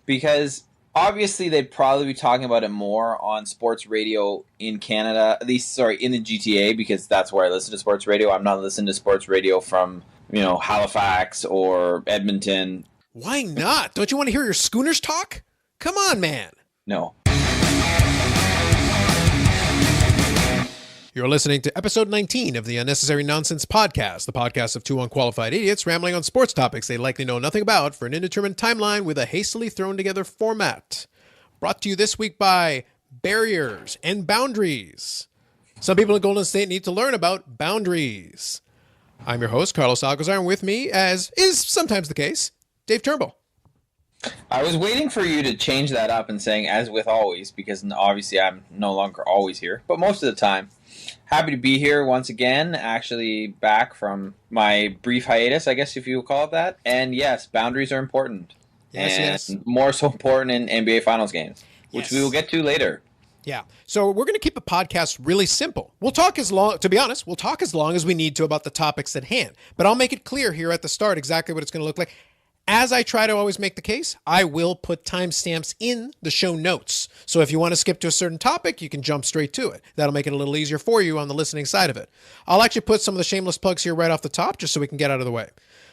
because obviously they'd probably be talking about it more on sports radio in Canada, at least, in the GTA, because that's where I listen to sports radio. I'm not listening to sports radio from, Halifax or Edmonton. Why not? Don't you want to hear your Schooners talk? Come on, man. No. You're listening to episode 19 of the Unnecessary Nonsense Podcast, the podcast of two unqualified idiots rambling on sports topics they likely know nothing about for an indeterminate timeline with a hastily thrown together format. Brought to you this week by barriers and boundaries. Some people in Golden State need to learn about boundaries. I'm your host, Carlos Alcazar, and with me, as is sometimes the case, Dave Turnbull. I was waiting for you to change that up and saying as with always, because obviously I'm no longer always here, but most of the time. Happy to be here once again, actually back from my brief hiatus, I guess if you would call it that. And yes, boundaries are important. Yes. More so important in NBA Finals games, which we will get to later. Yeah. So we're going to keep the podcast really simple. We'll talk as long as we need to about the topics at hand. But I'll make it clear here at the start exactly what it's going to look like. As I try to always make the case, I will put timestamps in the show notes. So if you want to skip to a certain topic, you can jump straight to it. That'll make it a little easier for you on the listening side of it. I'll actually put some of the shameless plugs here right off the top, just so we can get out of the way.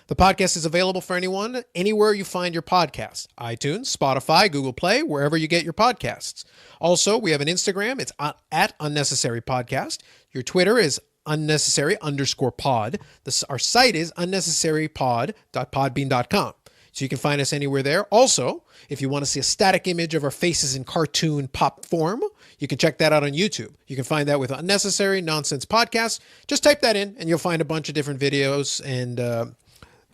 The podcast is available for anyone, anywhere you find your podcasts. iTunes, Spotify, Google Play, wherever you get your podcasts. Also, we have an Instagram. It's at Unnecessary Podcast. Your Twitter is unnecessary_pod. Our site is unnecessarypod.podbean.com. So you can find us anywhere there. Also, if you want to see a static image of our faces in cartoon pop form, you can check that out on YouTube. You can find that with Unnecessary Nonsense Podcast. Just type that in and you'll find a bunch of different videos and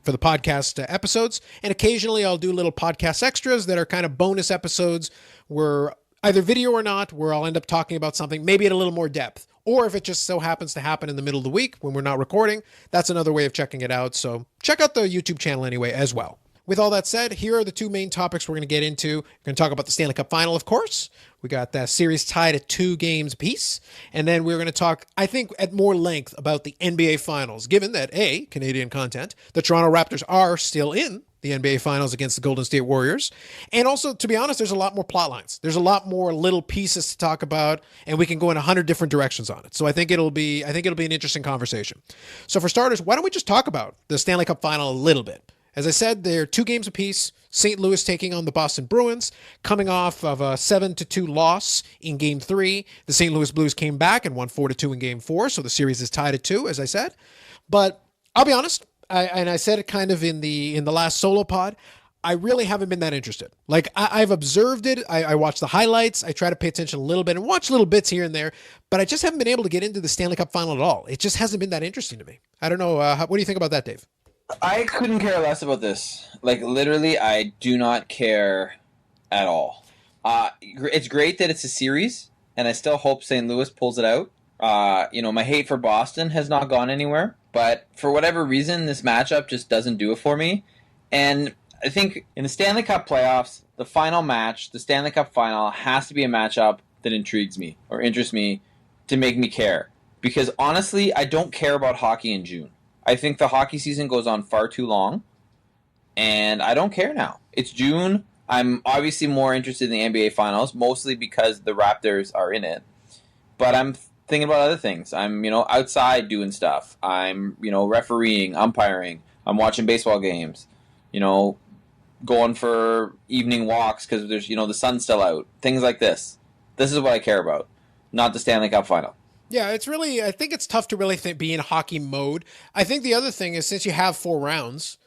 for the podcast episodes. And occasionally I'll do little podcast extras that are kind of bonus episodes where either video or not, where I'll end up talking about something, maybe at a little more depth. Or if it just so happens to happen in the middle of the week when we're not recording, that's another way of checking it out. So check out the YouTube channel anyway as well. With all that said, here are the two main topics we're going to get into. We're going to talk about the Stanley Cup Final, of course. We got that series tied at 2 games apiece. And then we're going to talk, I think, at more length about the NBA Finals, given that, A, Canadian content, the Toronto Raptors are still in the NBA Finals against the Golden State Warriors. And also, to be honest, there's a lot more plot lines. There's a lot more little pieces to talk about, and we can go in 100 different directions on it. So I think it'll be an interesting conversation. So for starters, why don't we just talk about the Stanley Cup Final a little bit? As I said, they're 2 games apiece. St. Louis taking on the Boston Bruins, coming off of a 7-2 loss in Game 3. The St. Louis Blues came back and won 4-2 in Game 4, so the series is tied at 2, as I said. But I'll be honest, I said it kind of in the last solo pod, I really haven't been that interested. Like, I've observed it. I watch the highlights. I try to pay attention a little bit and watch little bits here and there, but I just haven't been able to get into the Stanley Cup Final at all. It just hasn't been that interesting to me. I don't know. What do you think about that, Dave? I couldn't care less about this. Like, literally, I do not care at all. It's great that it's a series, and I still hope St. Louis pulls it out. My hate for Boston has not gone anywhere, but for whatever reason, this matchup just doesn't do it for me. And I think in the Stanley Cup playoffs, the final match, the Stanley Cup Final, has to be a matchup that intrigues me or interests me to make me care. Because honestly, I don't care about hockey in June. I think the hockey season goes on far too long, and I don't care now. It's June. I'm obviously more interested in the NBA Finals, mostly because the Raptors are in it. But I'm thinking about other things. I'm, outside doing stuff. I'm, refereeing, umpiring. I'm watching baseball games. Going for evening walks because there's, the sun's still out. Things like this. This is what I care about, not the Stanley Cup Final. Yeah, it's really, I think it's tough to really be in hockey mode. I think the other thing is, since you have 4 rounds,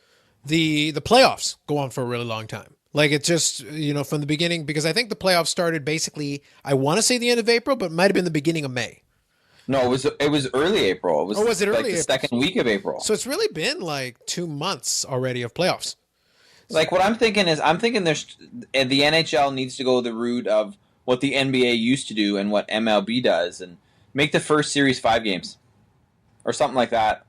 the playoffs go on for a really long time. Like, it's just, from the beginning, because I think the playoffs started basically, I want to say the end of April, but it might have been the beginning of May. No, it was early April. Was it early like the April? Second week of April. So it's really been like 2 months already of playoffs. Like, what I'm thinking there's the NHL needs to go the route of what the NBA used to do and what MLB does, and make the first series 5 games or something like that.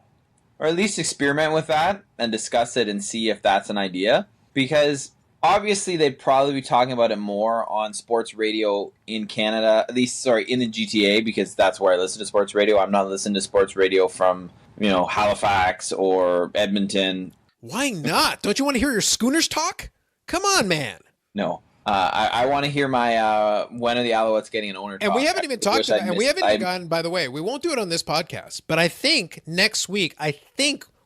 Or at least experiment with that and discuss it and see if that's an idea. Because obviously they'd probably be talking about it more on sports radio in Canada, at least, in the GTA, because that's where I listen to sports radio. I'm not listening to sports radio from, Halifax or Edmonton. Why not? Don't you want to hear your Schooners talk? Come on, man. No. I want to hear my when are the Alouettes getting an owner? And talk. we haven't even talked about, and we haven't even gotten, by the way, we won't do it on this podcast, but I think next week,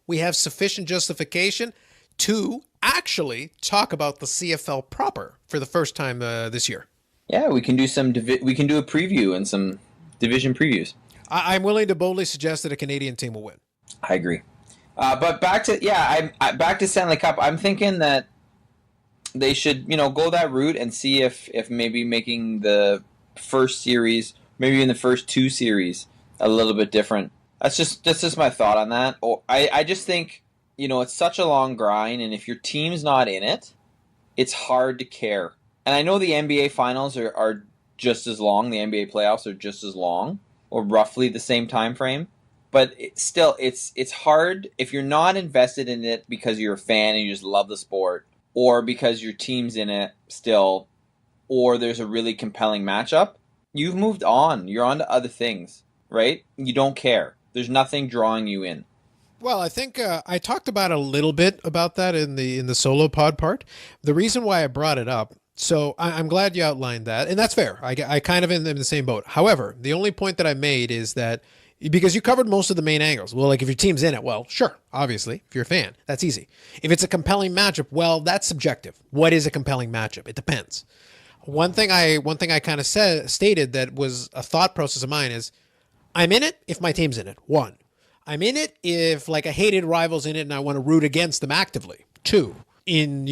we have sufficient justification to actually talk about the CFL proper for the first time this year. Yeah, we can do we can do a preview and some division previews. I'm willing to boldly suggest that a Canadian team will win. I agree. But back to back to Stanley Cup. I'm thinking that they should, go that route and see if maybe making the first series, maybe in the first two series, a little bit different. That's just my thought on that. I just think, it's such a long grind, and if your team's not in it, it's hard to care. And I know the NBA finals are just as long. The NBA playoffs are just as long, or roughly the same time frame. But it's hard if you're not invested in it because you're a fan and you just love the sport, or because your team's in it still, or there's a really compelling matchup. You've moved on. You're on to other things, right? You don't care. There's nothing drawing you in. Well, I think I talked about a little bit about that in the solo pod part. The reason why I brought it up, so I'm glad you outlined that, and that's fair. I kind of am in the same boat. However, the only point that I made is that because you covered most of the main angles. Well, like if your team's in it, well, sure, obviously, if you're a fan, that's easy. If it's a compelling matchup, well, that's subjective. What is a compelling matchup? It depends. One thing I kind of stated that was a thought process of mine is, I'm in it if my team's in it. 1, I'm in it if like a hated rival's in it and I want to root against them actively. 2, in,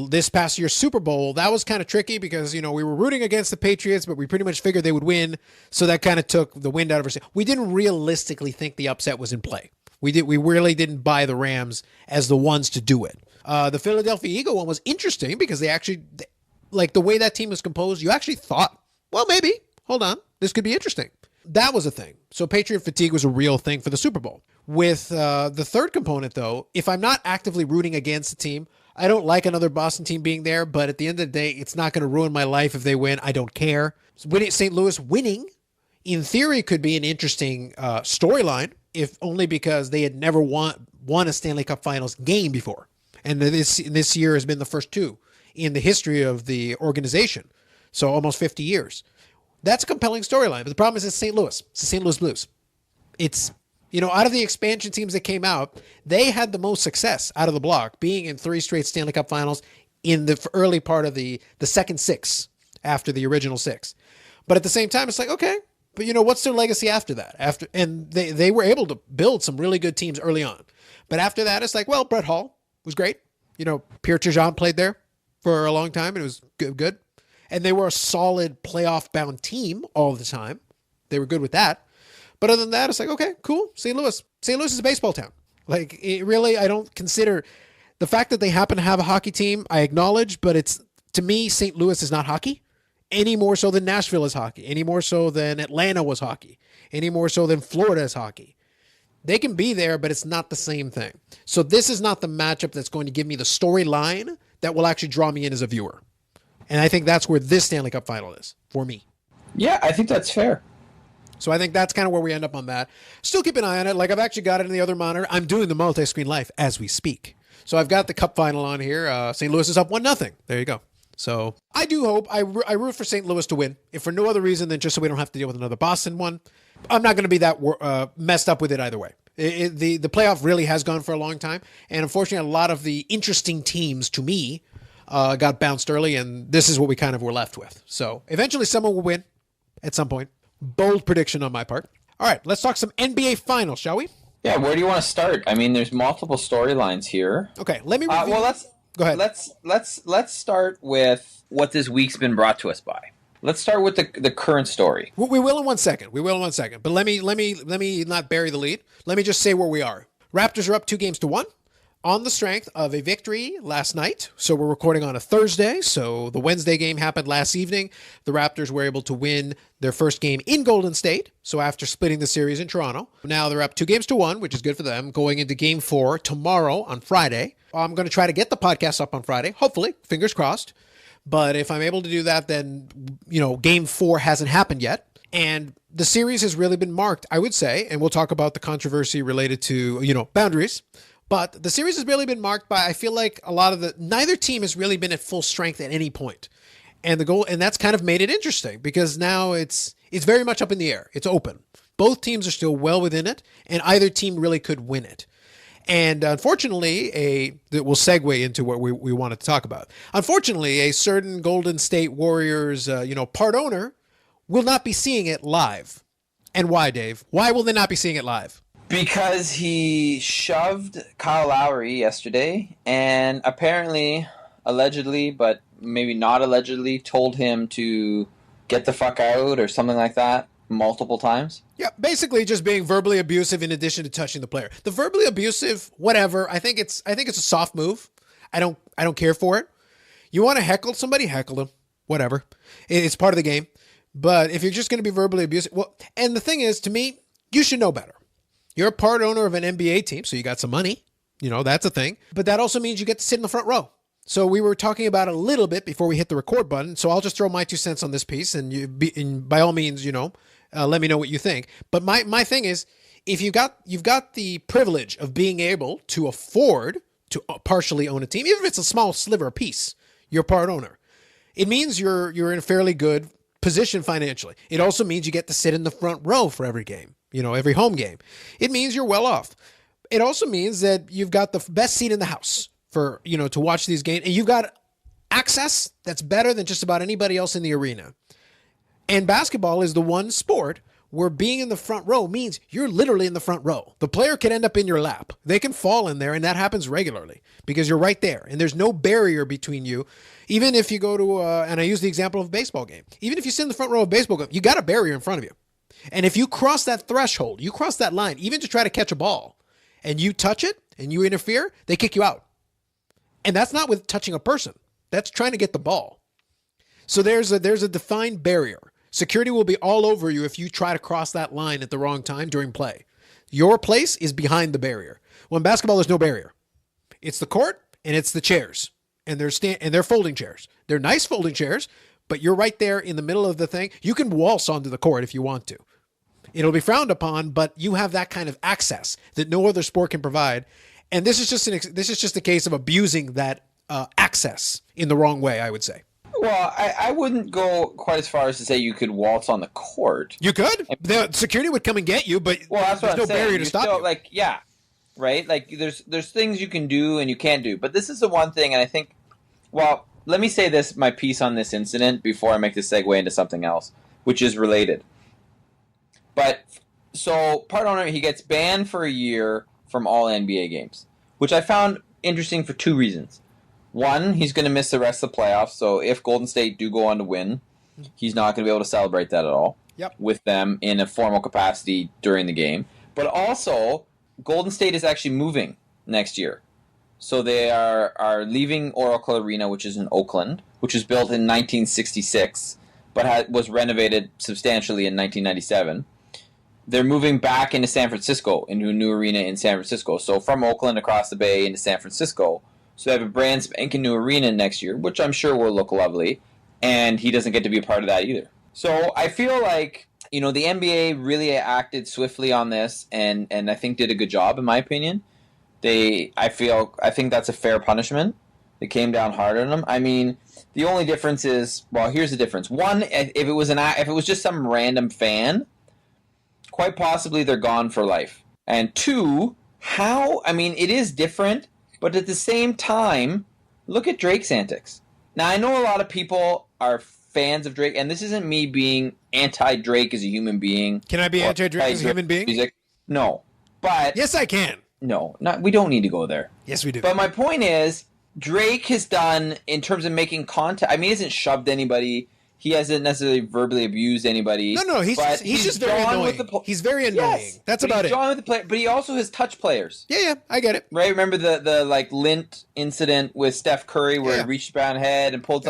this past year's Super Bowl, that was kind of tricky because, we were rooting against the Patriots, but we pretty much figured they would win. So that kind of took the wind out of our sails. We didn't realistically think the upset was in play. We really didn't buy the Rams as the ones to do it. The Philadelphia Eagle one was interesting because they actually, like the way that team was composed, you actually thought, well, maybe, hold on, this could be interesting. That was a thing. So Patriot fatigue was a real thing for the Super Bowl. With the third component, though, if I'm not actively rooting against the team, I don't like another Boston team being there, but at the end of the day, it's not going to ruin my life if they win. I don't care. St. Louis winning, in theory, could be an interesting storyline, if only because they had never won a Stanley Cup Finals game before. And this year has been the first 2 in the history of the organization. So almost 50 years. That's a compelling storyline. But the problem is it's St. Louis. It's the St. Louis Blues. It's, out of the expansion teams that came out, they had the most success out of the block, being in 3 straight Stanley Cup Finals in the early part of the second 6 after the original 6. But at the same time, it's like, okay, but what's their legacy after that? And they were able to build some really good teams early on. But after that, it's like, well, Brett Hull was great. Pierre Turgeon played there for a long time, and it was good. And they were a solid playoff-bound team all the time. They were good with that. But other than that, it's like, okay, cool. St. Louis. St. Louis is a baseball town. Like, I don't consider the fact that they happen to have a hockey team, I acknowledge, but to me, St. Louis is not hockey any more so than Nashville is hockey, any more so than Atlanta was hockey, any more so than Florida is hockey. They can be there, but it's not the same thing. So this is not the matchup that's going to give me the storyline that will actually draw me in as a viewer. And I think that's where this Stanley Cup Final is for me. Yeah, I think that's fair. So I think that's kind of where we end up on that. Still keep an eye on it. Like I've actually got it in the other monitor. I'm doing the multi-screen live as we speak. So I've got the Cup Final on here. St. Louis is up 1-0. There you go. So I do hope, I root for St. Louis to win, if for no other reason than just so we don't have to deal with another Boston one. I'm not going to be that messed up with it either way. The playoff really has gone for a long time. And unfortunately, a lot of the interesting teams to me got bounced early, and this is what we kind of were left with. So eventually someone will win at some point. Bold prediction on my part. All right, let's talk some NBA Finals, shall we? Yeah, where do you want to start? I mean, there's multiple storylines here. Okay, let me review. Go ahead. Let's start with what this week's been brought to us by. Let's start with the current story. We will in 1 second. But let me not bury the lead. Let me just say where we are. Raptors are up 2-1 on the strength of a victory last night. So we're recording on a Thursday. So the Wednesday game happened last evening. The Raptors were able to win their first game in Golden State. So after splitting the series in Toronto, now they're up 2-1, which is good for them, going into game 4 tomorrow on Friday. I'm going to try to get the podcast up on Friday. Hopefully, fingers crossed. But if I'm able to do that, then, game 4 hasn't happened yet. And the series has really been marked, I would say, and we'll talk about the controversy related to, boundaries. But the series has really been marked by, I feel like neither team has really been at full strength at any point. And that's kind of made it interesting because now it's very much up in the air. It's open. Both teams are still well within it, and either team really could win it. And unfortunately, that will segue into what we wanted to talk about. Unfortunately, a certain Golden State Warriors, part owner will not be seeing it live. And why, Dave? Why will they not be seeing it live? Because he shoved Kyle Lowry yesterday and apparently, allegedly, but maybe not allegedly, told him to get the fuck out or something like that multiple times. Yeah, basically just being verbally abusive in addition to touching the player. The verbally abusive, whatever. I think it's a soft move. I don't care for it. You want to heckle somebody, heckle them. Whatever. It's part of the game. But if you're just going to be verbally abusive, and the thing is, to me, you should know better. You're a part owner of an NBA team, so you got some money. That's a thing. But that also means you get to sit in the front row. So we were talking about it a little bit before we hit the record button. So I'll just throw my 2 cents on this piece, and by all means, let me know what you think. But my thing is, if you've got the privilege of being able to afford to partially own a team, even if it's a small sliver of piece, you're part owner. It means you're in a fairly good position financially. It also means you get to sit in the front row for every game, every home game. It means you're well off. It also means that you've got the best seat in the house for, to watch these games. And you've got access that's better than just about anybody else in the arena. And basketball is the one sport where being in the front row means you're literally in the front row. The player can end up in your lap. They can fall in there, and that happens regularly because you're right there. And there's no barrier between you. Even if you go to, and I use the example of a baseball game. Even if you sit in the front row of a baseball game, you got a barrier in front of you. And if you cross that threshold, you cross that line, even to try to catch a ball, and you touch it and you interfere, they kick you out. And that's not with touching a person. That's trying to get the ball. So there's a defined barrier. Security will be all over you if you try to cross that line at the wrong time during play. Your place is behind the barrier. Well, in basketball, there's no barrier. It's the court and it's the chairs. And they're folding chairs. They're nice folding chairs, but you're right there in the middle of the thing. You can waltz onto the court if you want to. It'll be frowned upon, but you have that kind of access that no other sport can provide. And this is just a case of abusing that access in the wrong way, I would say. Well, I wouldn't go quite as far as to say you could waltz on the court. You could. The security would come and get you, but that's there's no barrier to stop you. Right? Like, there's things you can do and you can't do. But this is the one thing, and I think, well, let me say my piece on this incident before I make this segue into something else, which is related. But, so, part owner, he gets banned for a year from all NBA games, which I found interesting for 2 reasons. One, he's going to miss the rest of the playoffs, so if Golden State do go on to win, he's not going to be able to celebrate that at all with them in a formal capacity during the game. But also, Golden State is actually moving next year. So they are leaving Oracle Arena, which is in Oakland, which was built in 1966, but was renovated substantially in 1997. They're moving back into San Francisco, into a new arena in San Francisco. So from Oakland across the bay into San Francisco. So they have a brand spanking new arena next year, which I'm sure will look lovely. And he doesn't get to be a part of that either. So I feel like, the NBA really acted swiftly on this and I think did a good job, in my opinion. I think that's a fair punishment. They came down hard on him. I mean, the only difference is, well, here's the difference. One, if it was just some random fan, quite possibly they're gone for life. And 2, it is different, but at the same time, look at Drake's antics. Now, I know a lot of people are fans of Drake, and this isn't me being anti-Drake as a human being. Can I be anti-Drake as a human being? Music. No. But yes, I can. No, we don't need to go there. Yes, we do. But my point is, Drake has done, in terms of making contact, he hasn't shoved anybody. He hasn't necessarily verbally abused anybody. No, he's just very annoying. He's very annoying. Yes, that's about it. With the play, but he also has touched players. Yeah, I get it. Right? Remember the Lint incident with Steph Curry where he reached around head and pulled,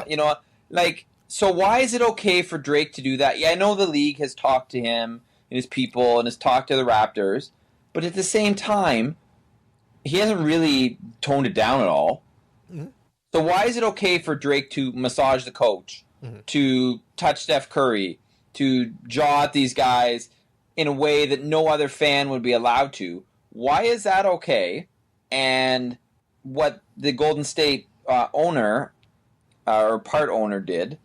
so why is it okay for Drake to do that? Yeah, I know the league has talked to him and his people and has talked to the Raptors, but at the same time, he hasn't really toned it down at all. Mm-hmm. So why is it okay for Drake to massage the coach, to touch Steph Curry, to jaw at these guys in a way that no other fan would be allowed to? Why is that okay? and what the Golden State owner or part owner did,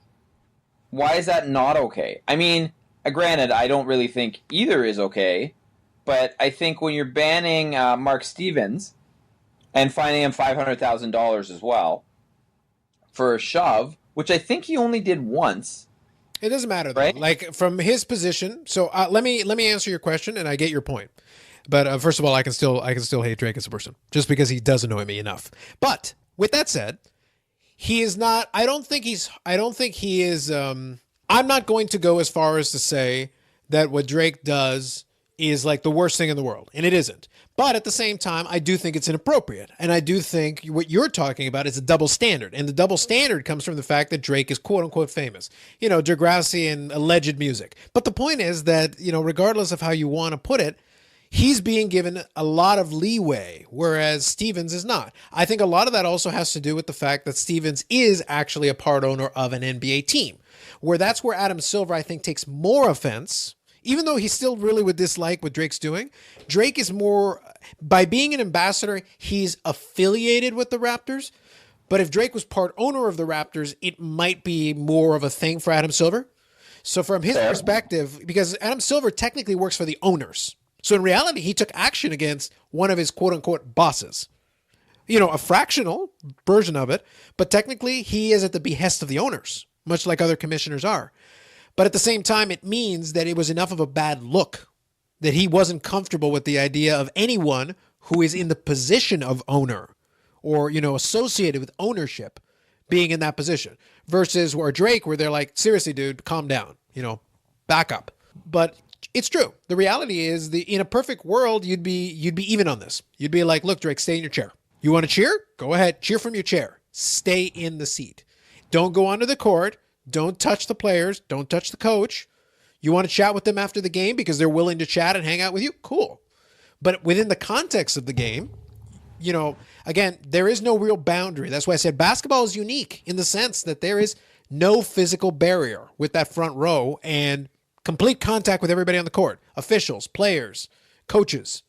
why is that not okay? I mean, granted, I don't really think either is okay, but I think when you're banning Mark Stevens and fining him $500,000 as well for a shove, which I think he only did once. It doesn't matter, though. Right? Like, from his position. So let me answer your question, and I get your point. But first of all, I can still hate Drake as a person just because he does annoy me enough. But with that said, he is not. I don't think he is. I'm not going to go as far as to say that what Drake does is like the worst thing in the world, and it isn't. But at the same time, I do think it's inappropriate, and I do think what you're talking about is a double standard, and the double standard comes from the fact that Drake is quote unquote famous, Degrassi and alleged music. But the point is that regardless of how you want to put it, he's being given a lot of leeway, whereas Stevens is not. I think a lot of that also has to do with the fact that Stevens is actually a part owner of an NBA team, that's where Adam Silver, I think, takes more offense. Even though he still really would dislike what Drake's doing, Drake is more, by being an ambassador, he's affiliated with the Raptors. But if Drake was part owner of the Raptors, it might be more of a thing for Adam Silver. So from his perspective, because Adam Silver technically works for the owners. So in reality, he took action against one of his quote unquote bosses. A fractional version of it, but technically he is at the behest of the owners, much like other commissioners are. But at the same time, it means that it was enough of a bad look that he wasn't comfortable with the idea of anyone who is in the position of owner or, associated with ownership being in that position versus where Drake, where they're like, seriously, dude, calm down, back up. But it's true. The reality is in a perfect world, you'd be even on this. You'd be like, look, Drake, stay in your chair. You want to cheer? Go ahead. Cheer from your chair. Stay in the seat. Don't go onto the court. Don't touch the players. Don't touch the coach. You want to chat with them after the game because they're willing to chat and hang out with you? Cool. But within the context of the game, again, there is no real boundary. That's why I said basketball is unique in the sense that there is no physical barrier with that front row and complete contact with everybody on the court. Officials, players, coaches.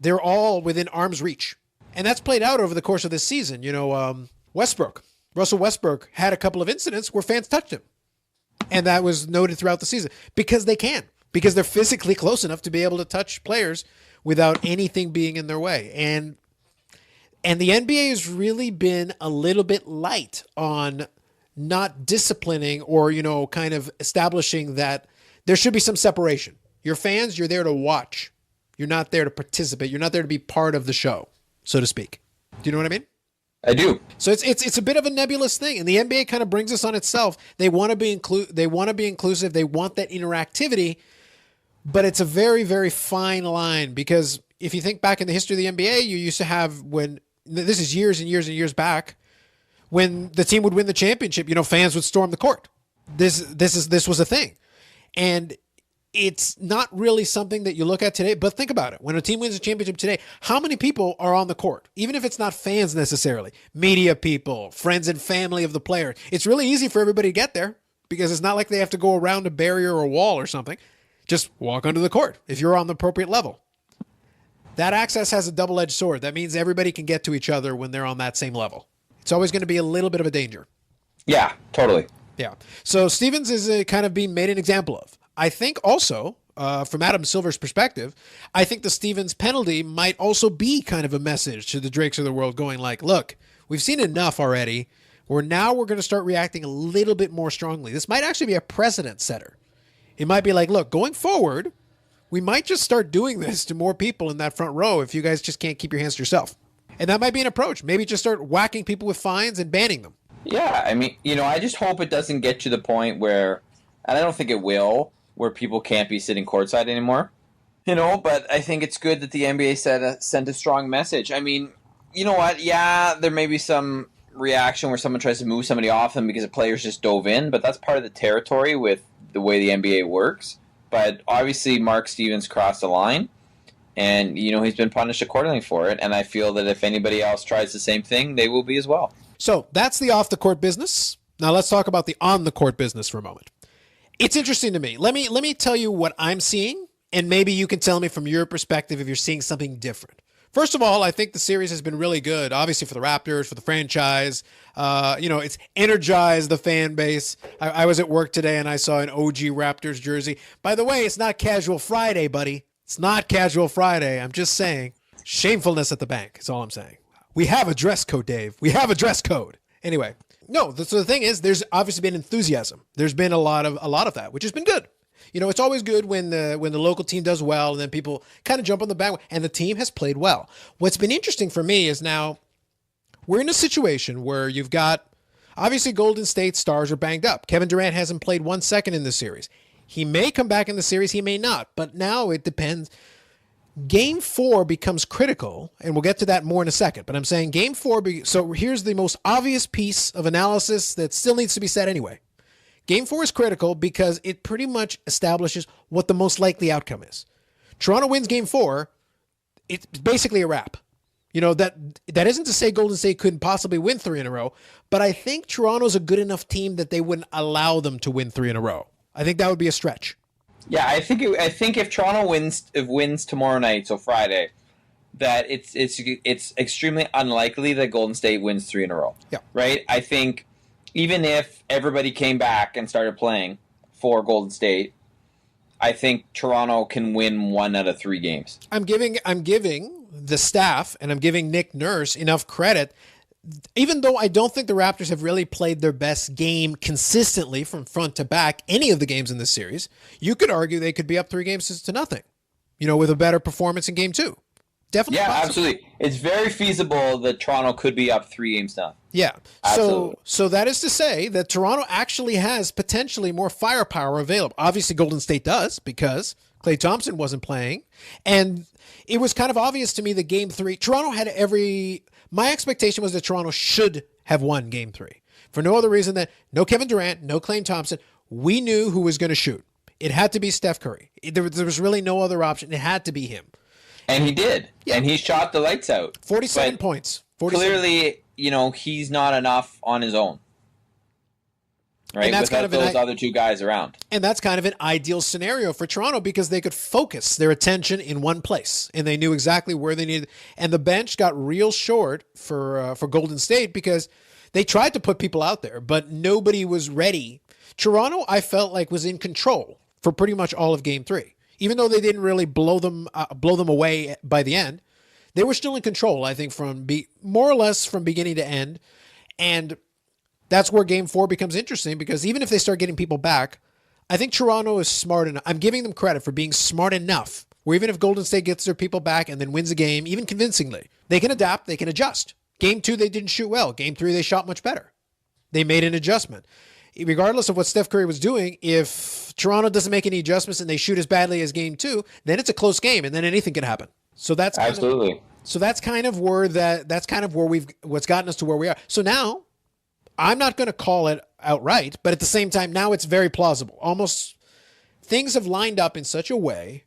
They're all within arm's reach. And that's played out over the course of this season. Russell Westbrook had a couple of incidents where fans touched him. And that was noted throughout the season because they can, because they're physically close enough to be able to touch players without anything being in their way. And the NBA has really been a little bit light on not disciplining or, kind of establishing that there should be some separation. You're fans, you're there to watch. You're not there to participate. You're not there to be part of the show, so to speak. Do you know what I mean? I do. So it's a bit of a nebulous thing, and the NBA kind of brings us on itself. They want to be inclusive. They want that interactivity, but it's a very, very fine line because if you think back in the history of the NBA, you used to have this is years and years and years back, when the team would win the championship, fans would storm the court. This was a thing, and it's not really something that you look at today, but think about it. When a team wins a championship today, how many people are on the court? Even if it's not fans necessarily, media people, friends and family of the player. It's really easy for everybody to get there because it's not like they have to go around a barrier or a wall or something. Just walk onto the court if you're on the appropriate level. That access has a double-edged sword. That means everybody can get to each other when they're on that same level. It's always going to be a little bit of a danger. Yeah, totally. Yeah. So Stevens is kind of being made an example of. I think also, from Adam Silver's perspective, I think the Stevens penalty might also be kind of a message to the Drakes of the world going like, look, we've seen enough already. We're going to start reacting a little bit more strongly. This might actually be a precedent setter. It might be like, look, going forward, we might just start doing this to more people in that front row if you guys just can't keep your hands to yourself. And that might be an approach. Maybe just start whacking people with fines and banning them. Yeah, I mean, I just hope it doesn't get to the point where, and I don't think it will, where people can't be sitting courtside anymore. But I think it's good that the NBA sent a strong message. I mean, you know what? Yeah, there may be some reaction where someone tries to move somebody off them because the players just dove in, but that's part of the territory with the way the NBA works. But obviously, Mark Stevens crossed the line, and, he's been punished accordingly for it. And I feel that if anybody else tries the same thing, they will be as well. So that's the off-the-court business. Now let's talk about the on-the-court business for a moment. It's interesting to me. Let me tell you what I'm seeing, and maybe you can tell me from your perspective if you're seeing something different. First of all, I think the series has been really good, obviously for the Raptors, for the franchise. It's energized the fan base. I was at work today and I saw an OG Raptors jersey. By the way, it's not Casual Friday, buddy. It's not Casual Friday. I'm just saying. Shamefulness at the bank is all I'm saying. We have a dress code, Dave. We have a dress code. Anyway, no, so the thing is, there's obviously been enthusiasm. There's been a lot of that, which has been good. It's always good when the local team does well and then people kind of jump on the bandwagon, and the team has played well. What's been interesting for me is now we're in a situation where you've got, obviously, Golden State stars are banged up. Kevin Durant hasn't played 1 second in this series. He may come back in the series, he may not, but now it depends. Game 4 becomes critical, and we'll get to that more in a second, but I'm saying Game 4, so here's the most obvious piece of analysis that still needs to be said anyway. Game 4 is critical because it pretty much establishes what the most likely outcome is. Toronto wins Game 4, it's basically a wrap. That isn't to say Golden State couldn't possibly win 3 in a row, but I think Toronto's a good enough team that they wouldn't allow them to win 3 in a row. I think that would be a stretch. Yeah, I think if Toronto wins tomorrow night, so Friday, that it's extremely unlikely that Golden State wins 3 in a row. Yeah. Right? I think even if everybody came back and started playing for Golden State, I think Toronto can win 1 out of 3 games. I'm giving the staff and I'm giving Nick Nurse enough credit, even though I don't think the Raptors have really played their best game consistently from front to back, any of the games in this series. You could argue they could be up 3 games to nothing, with a better performance in Game 2. Definitely. Yeah, possible. Absolutely. It's very feasible that Toronto could be up 3 games now. Yeah. Absolutely. So that is to say that Toronto actually has potentially more firepower available. Obviously, Golden State does because Klay Thompson wasn't playing. And it was kind of obvious to me that Game 3, Toronto had my expectation was that Toronto should have won Game 3. For no other reason than no Kevin Durant, no Klay Thompson. We knew who was going to shoot. It had to be Steph Curry. There was really no other option. It had to be him. And he did. Yeah. And he shot the lights out. 47 points. 47. Clearly, he's not enough on his own. Right? And that's without those other 2 guys around. And that's kind of an ideal scenario for Toronto because they could focus their attention in one place. And they knew exactly where they needed. And the bench got real short for Golden State because they tried to put people out there, but nobody was ready. Toronto, I felt like, was in control for pretty much all of Game 3. Even though they didn't really blow them away by the end, they were still in control, I think, more or less from beginning to end. And that's where Game 4 becomes interesting because even if they start getting people back, I think Toronto is smart enough. I'm giving them credit for being smart enough where even if Golden State gets their people back and then wins a game, even convincingly, they can adapt, they can adjust. Game 2, they didn't shoot well. Game 3, they shot much better. They made an adjustment. Regardless of what Steph Curry was doing, if Toronto doesn't make any adjustments and they shoot as badly as Game 2, then it's a close game and then anything can happen. So that's absolutely. That's kind of where what's gotten us to where we are. So now I'm not going to call it outright, but at the same time, now it's very plausible. Almost things have lined up in such a way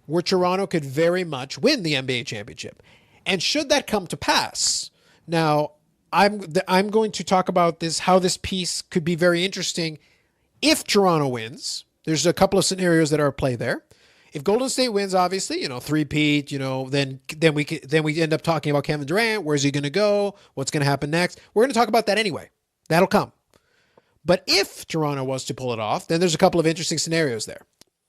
where Toronto could very much win the NBA championship. And should that come to pass, now I'm going to talk about how this piece could be very interesting if Toronto wins. There's a couple of scenarios that are at play there. If Golden State wins, obviously, three-peat, then we end up talking about Kevin Durant. Where's he going to go? What's going to happen next? We're going to talk about that anyway. That'll come. But if Toronto was to pull it off, then there's a couple of interesting scenarios there.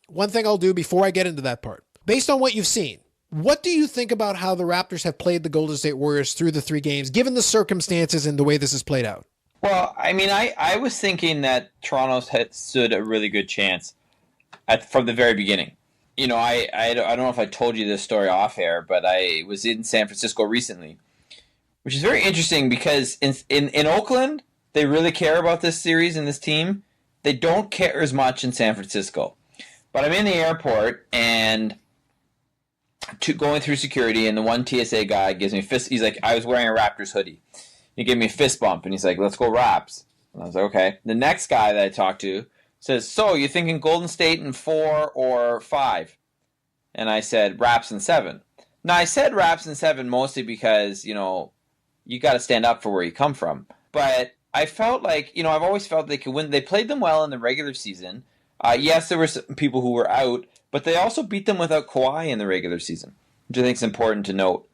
One thing I'll do before I get into that part, based on what you've seen, what do you think about how the Raptors have played the Golden State Warriors through the 3 games, given the circumstances and the way this has played out? Well, I mean, I was thinking that Toronto's had stood a really good chance from the very beginning. I don't know if I told you this story off air, but I was in San Francisco recently, which is very interesting because in Oakland, they really care about this series and this team. They don't care as much in San Francisco. But I'm in the airport and going through security, and the one TSA guy gives me a fist. He's like, I was wearing a Raptors hoodie. He gave me a fist bump, and he's like, let's go Raps. And I was like, okay. The next guy that I talked to says, so you thinking Golden State in 4 or 5? And I said, Raps in 7. Now, I said Raps in 7 mostly because, you got to stand up for where you come from. But I felt like, I've always felt they could win. They played them well in the regular season. Yes, there were some people who were out, but they also beat them without Kawhi in the regular season, which I think is important to note.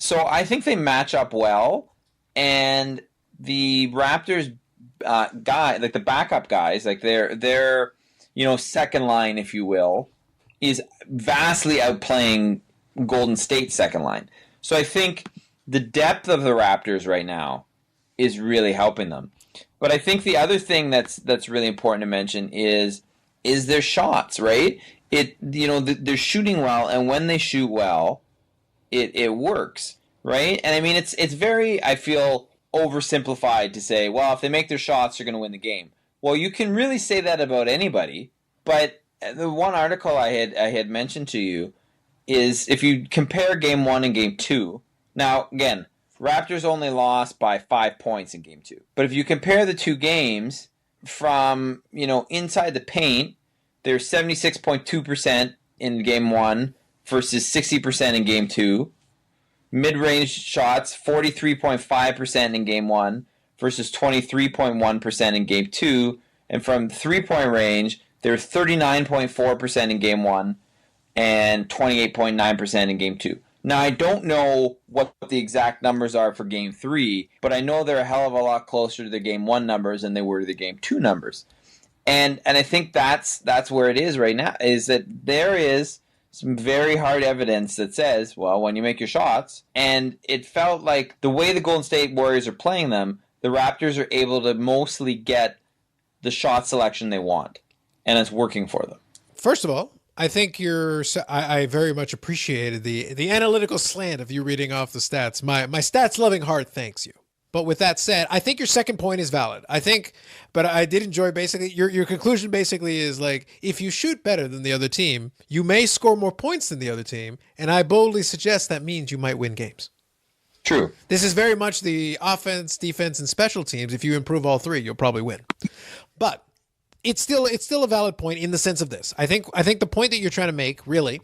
So I think they match up well, and the Raptors guy, like the backup guys, like their second line, if you will, is vastly outplaying Golden State's second line. So I think the depth of the Raptors right now is really helping them. But I think the other thing that's really important to mention is their shots, right? They're shooting well, and when they shoot well, it works, right? And I mean, it's very, I feel, oversimplified to say, well, if they make their shots, they're going to win the game. Well, you can really say that about anybody, but the one article I had mentioned to you is if you compare Game 1 and Game 2. Now, again, Raptors only lost by 5 points in Game 2. But if you compare the two games from, inside the paint, they're 76.2% in Game 1 versus 60% in Game 2. Mid-range shots, 43.5% in Game 1 versus 23.1% in Game 2. And from three-point range, they're 39.4% in Game 1 and 28.9% in Game 2. Now, I don't know what the exact numbers are for Game 3, but I know they're a hell of a lot closer to the Game 1 numbers than they were to the Game 2 numbers. And I think that's where it is right now, is that there is some very hard evidence that says, well, when you make your shots, and it felt like the way the Golden State Warriors are playing them, the Raptors are able to mostly get the shot selection they want, and it's working for them. First of all, I think I very much appreciated the analytical slant of you reading off the stats. My stats loving heart thanks you. But with that said, I think your second point is valid. But I did enjoy basically your conclusion basically is like, if you shoot better than the other team, you may score more points than the other team. And I boldly suggest that means you might win games. True. This is very much the offense, defense, and special teams. If you improve all three, you'll probably win. But it's still a valid point in the sense of this. I think the point that you're trying to make really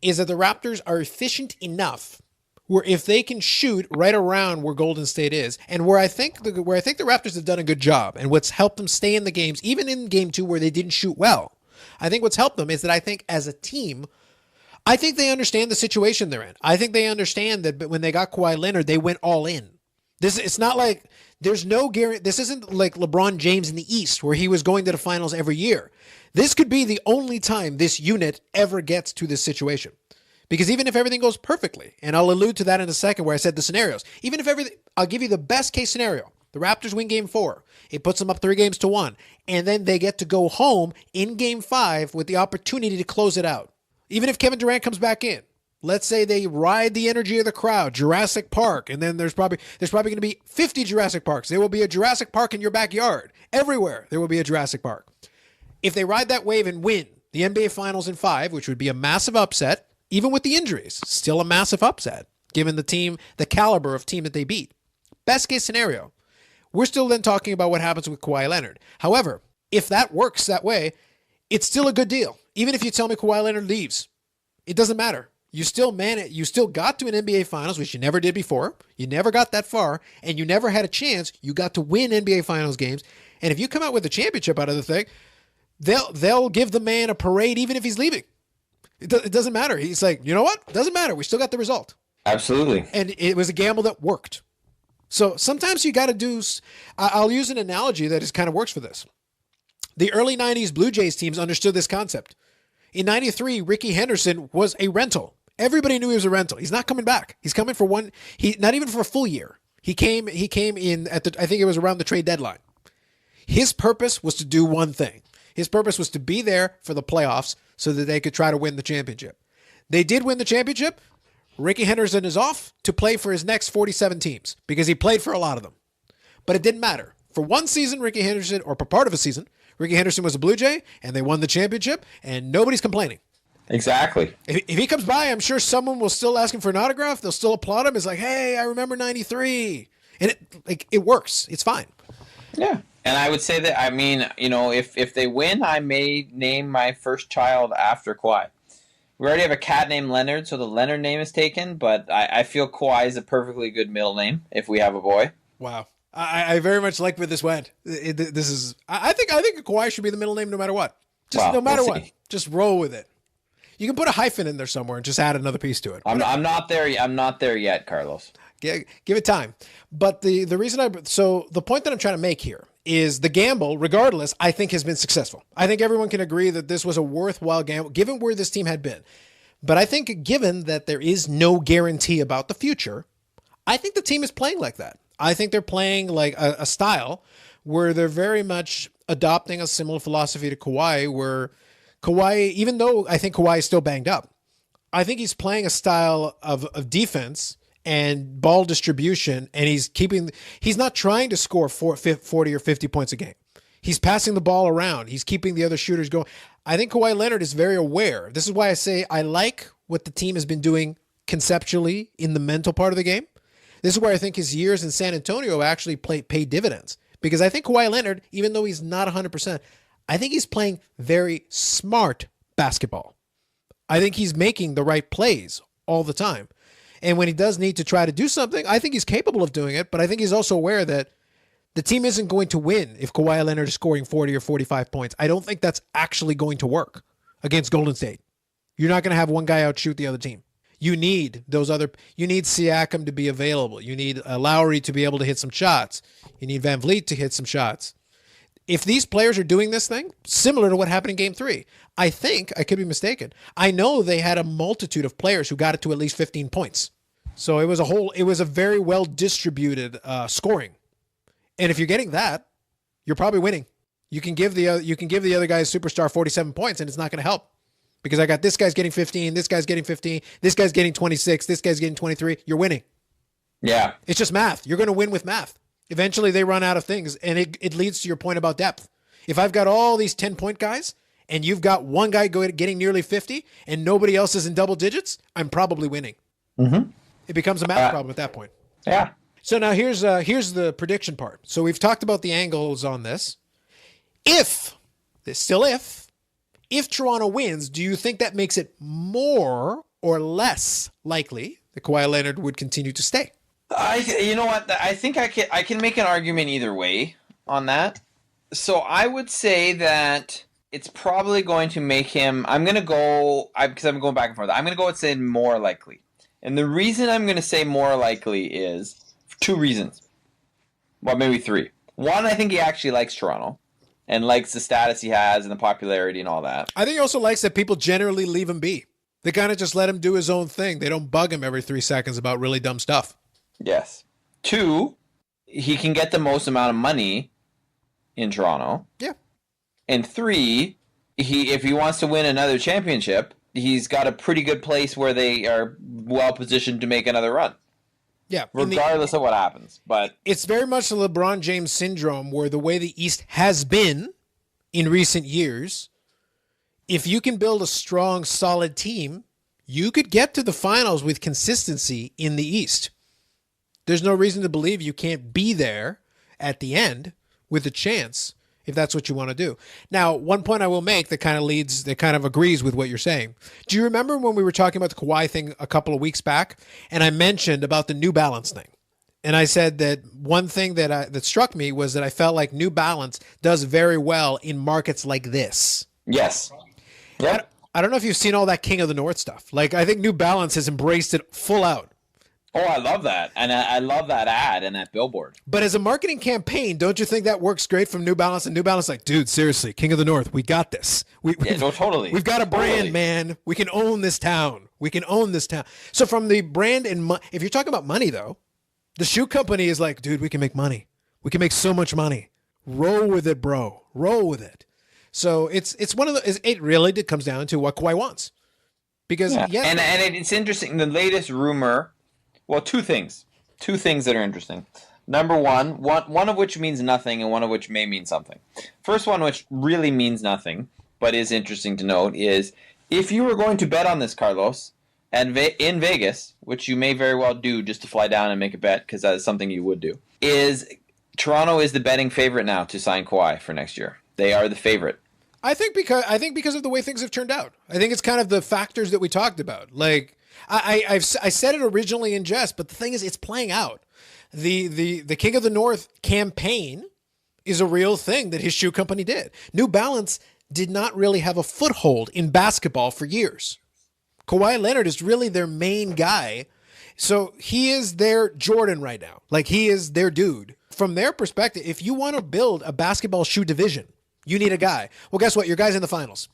is that the Raptors are efficient enough where if they can shoot right around where Golden State is, and where I think the Raptors have done a good job, and what's helped them stay in the games, even in Game 2 where they didn't shoot well, I think what's helped them is that I think as a team, I think they understand the situation they're in. I think they understand that when they got Kawhi Leonard, they went all in. It's not like there's no guarantee. This isn't like LeBron James in the East where he was going to the finals every year. This could be the only time this unit ever gets to this situation. Because even if everything goes perfectly, and I'll allude to that in a second where I said the scenarios, even if everything, I'll give you the best case scenario. The Raptors win Game 4. It puts them up 3-1. And then they get to go home in Game 5 with the opportunity to close it out. Even if Kevin Durant comes back in. Let's say they ride the energy of the crowd, Jurassic Park, and then there's probably going to be 50 Jurassic Parks. There will be a Jurassic Park in your backyard. Everywhere there will be a Jurassic Park. If they ride that wave and win the NBA Finals in 5, which would be a massive upset, even with the injuries, still a massive upset, given the caliber of team that they beat. Best case scenario. We're still then talking about what happens with Kawhi Leonard. However, if that works that way, it's still a good deal. Even if you tell me Kawhi Leonard leaves, it doesn't matter. You still got to an NBA Finals, which you never did before. You never got that far, and you never had a chance. You got to win NBA Finals games. And if you come out with a championship out of the thing, they'll give the man a parade even if he's leaving. It doesn't matter. He's like, you know what? It doesn't matter. We still got the result. Absolutely. And it was a gamble that worked. So sometimes you got to do, I'll use an analogy that kind of works for this. The early 90s Blue Jays teams understood this concept. In 93, Rickey Henderson was a rental. Everybody knew he was a rental. He's not coming back. He's coming for not even for a full year. He came in I think it was around the trade deadline. His purpose was to do one thing. His purpose was to be there for the playoffs so that they could try to win the championship. They did win the championship. Rickey Henderson is off to play for his next 47 teams because he played for a lot of them. But it didn't matter. For one season, Rickey Henderson, or for part of a season, Rickey Henderson was a Blue Jay, and they won the championship, and nobody's complaining. Exactly. If he comes by, I'm sure someone will still ask him for an autograph. They'll still applaud him. It's like, hey, I remember 93. And it works. It's fine. Yeah. And I would say that, I mean, if they win, I may name my first child after Kawhi. We already have a cat named Leonard, so the Leonard name is taken, but I feel Kawhi is a perfectly good middle name if we have a boy. Wow. I very much like where this went. I think Kawhi should be the middle name no matter what. No matter what. Just roll with it. You can put a hyphen in there somewhere and just add another piece to it. I'm not there. I'm not there yet, Carlos. Give it time. But the reason so the point that I'm trying to make here is the gamble, regardless, I think has been successful. I think everyone can agree that this was a worthwhile gamble, given where this team had been. But I think given that there is no guarantee about the future, I think the team is playing like that. I think they're playing like a style where they're very much adopting a similar philosophy to Kawhi, where Kawhi, even though I think Kawhi is still banged up, I think he's playing a style of defense and ball distribution, and he's not trying to score 40 or 50 points a game. He's passing the ball around. He's keeping the other shooters going. I think Kawhi Leonard is very aware. This is why I say I like what the team has been doing conceptually in the mental part of the game. This is where I think his years in San Antonio actually pay dividends. Because I think Kawhi Leonard, even though he's not 100%, I think he's playing very smart basketball. I think he's making the right plays all the time. And when he does need to try to do something, I think he's capable of doing it. But I think he's also aware that the team isn't going to win if Kawhi Leonard is scoring 40 or 45 points. I don't think that's actually going to work against Golden State. You're not going to have one guy outshoot the other team. You need you need Siakam to be available. You need Lowry to be able to hit some shots. You need Van Vliet to hit some shots. If these players are doing this thing, similar to what happened in Game 3, I think, I could be mistaken, I know they had a multitude of players who got it to at least 15 points. So it was a very well distributed scoring. And if you're getting that, you're probably winning. You can give the other guy's superstar 47 points, and it's not going to help. Because I got this guy's getting 15, this guy's getting 15, this guy's getting 26, this guy's getting 23. You're winning. Yeah. It's just math. You're going to win with math. Eventually they run out of things, and it leads to your point about depth. If I've got all these 10-point guys, and you've got one guy getting nearly 50, and nobody else is in double digits, I'm probably winning. Mm-hmm. It becomes a math problem at that point. Yeah. So now here's the prediction part. So we've talked about the angles on this. If Toronto wins, do you think that makes it more or less likely that Kawhi Leonard would continue to stay? You know what? I think I can make an argument either way on that. So I would say that it's probably going to make him. I'm going to go because I'm going back and forth. I'm going to go and say more likely, and the reason I'm going to say more likely is two reasons. Well, maybe three. One, I think he actually likes Toronto. And likes the status he has and the popularity and all that. I think he also likes that people generally leave him be. They kind of just let him do his own thing. They don't bug him every 3 seconds about really dumb stuff. Yes. Two, he can get the most amount of money in Toronto. Yeah. And three, if he wants to win another championship, he's got a pretty good place where they are well positioned to make another run. Yeah, regardless of what happens. But it's very much the LeBron James syndrome, where the way the East has been in recent years, if you can build a strong, solid team, you could get to the finals with consistency in the East. There's no reason to believe you can't be there at the end with a chance if that's what you want to do. Now, one point I will make that kind of agrees with what you're saying. Do you remember when we were talking about the Kawhi thing a couple of weeks back, and I mentioned about the New Balance thing? And I said that one thing that struck me was that I felt like New Balance does very well in markets like this. Yes. Yep. I don't know if you've seen all that King of the North stuff. Like, I think New Balance has embraced it full out. Oh, I love that. And I love that ad and that billboard. But as a marketing campaign, don't you think that works great from New Balance? And New Balance like, dude, seriously, King of the North, we got this. Totally. We've got a brand, man. We can own this town. So from the brand and if you're talking about money, though, the shoe company is like, dude, we can make money. We can make so much money. Roll with it, bro. Roll with it. So it's one of the. It really comes down to what Kawhi wants. Because and it's interesting. The latest rumor. Well, two things that are interesting. Number one of which means nothing and one of which may mean something. First one, which really means nothing, but is interesting to note, is if you were going to bet on this, Carlos, and in Vegas, which you may very well do just to fly down and make a bet, because that is something you would do, is Toronto is the betting favorite now to sign Kawhi for next year. They are the favorite. I think because of the way things have turned out. I think it's kind of the factors that we talked about. Like, I said it originally in jest, but the thing is, it's playing out. The King of the North campaign is a real thing that his shoe company did. New Balance did not really have a foothold in basketball for years. Kawhi Leonard is really their main guy. So he is their Jordan right now. Like, he is their dude. From their perspective, if you want to build a basketball shoe division, you need a guy. Well, guess what? Your guy's in the finals.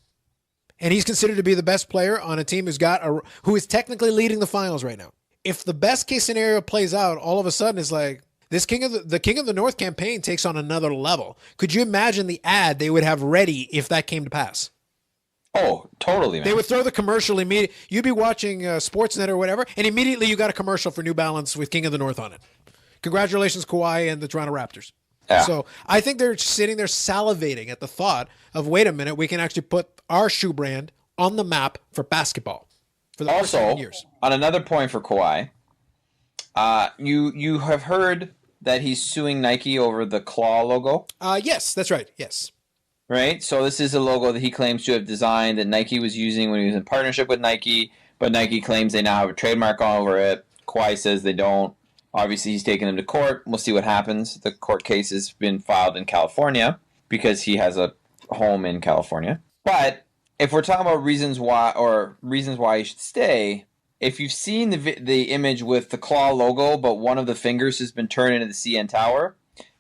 And he's considered to be the best player on a team who is technically leading the finals right now. If the best case scenario plays out, all of a sudden it's like this King of the North campaign takes on another level. Could you imagine the ad they would have ready if that came to pass? Oh, totally, man. They would throw the commercial immediately. You'd be watching Sportsnet or whatever, and immediately you got a commercial for New Balance with King of the North on it. Congratulations, Kawhi and the Toronto Raptors. Yeah. So I think they're sitting there salivating at the thought of, wait a minute, we can actually put our shoe brand on the map for basketball for the first 7 years. On another point for Kawhi, you have heard that he's suing Nike over the claw logo? Yes, that's right. Yes. Right? So this is a logo that he claims to have designed that Nike was using when he was in partnership with Nike, but Nike claims they now have a trademark over it. Kawhi says they don't. Obviously, he's taken him to court. We'll see what happens. The court case has been filed in California because he has a home in California. But if we're talking about reasons why he should stay, if you've seen the image with the claw logo, but one of the fingers has been turned into the CN Tower,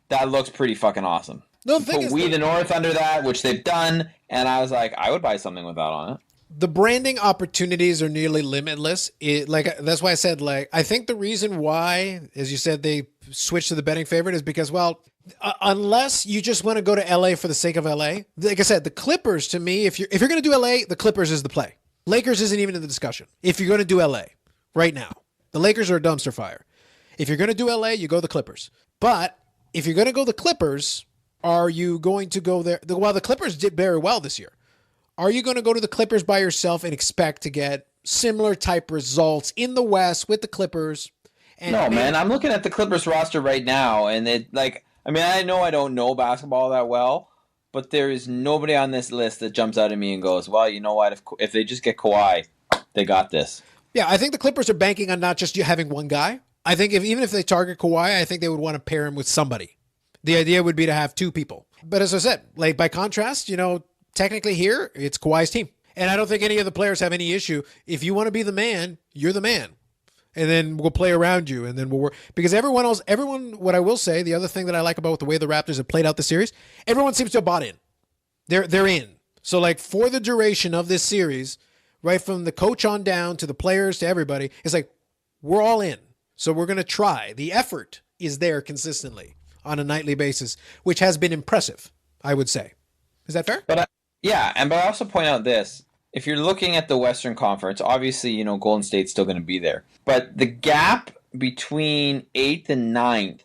that looks pretty fucking awesome. No, the thing is, We the North under that, which they've done, and I was like, I would buy something with that on it. The branding opportunities are nearly limitless. That's why I said, I think the reason why, as you said, they switched to the betting favorite is because, unless you just want to go to LA for the sake of LA, like I said, the Clippers, to me, if you're going to do LA, the Clippers is the play. Lakers isn't even in the discussion. If you're going to do LA right now, the Lakers are a dumpster fire. If you're going to do LA, you go the Clippers. But if you're going to go the Clippers, are you going to go there? Well, the Clippers did very well this year. Are you going to go to the Clippers by yourself and expect to get similar type results in the West with the Clippers? Man, I'm looking at the Clippers roster right now, and I know I don't know basketball that well, but there is nobody on this list that jumps out at me and goes, well, you know what? If they just get Kawhi, they got this. Yeah, I think the Clippers are banking on not just you having one guy. I think even if they target Kawhi, I think they would want to pair him with somebody. The idea would be to have two people. But as I said, by contrast, technically here, it's Kawhi's team. And I don't think any of the players have any issue. If you want to be the man, you're the man. And then we'll play around you, and then we'll work. Because what I will say, the other thing that I like about the way the Raptors have played out the series, everyone seems to have bought in. They're in. So, for the duration of this series, right from the coach on down to the players to everybody, it's we're all in. So we're going to try. The effort is there consistently on a nightly basis, which has been impressive, I would say. Is that fair? But I also point out this. If you're looking at the Western Conference, obviously, Golden State's still going to be there. But the gap between 8th and 9th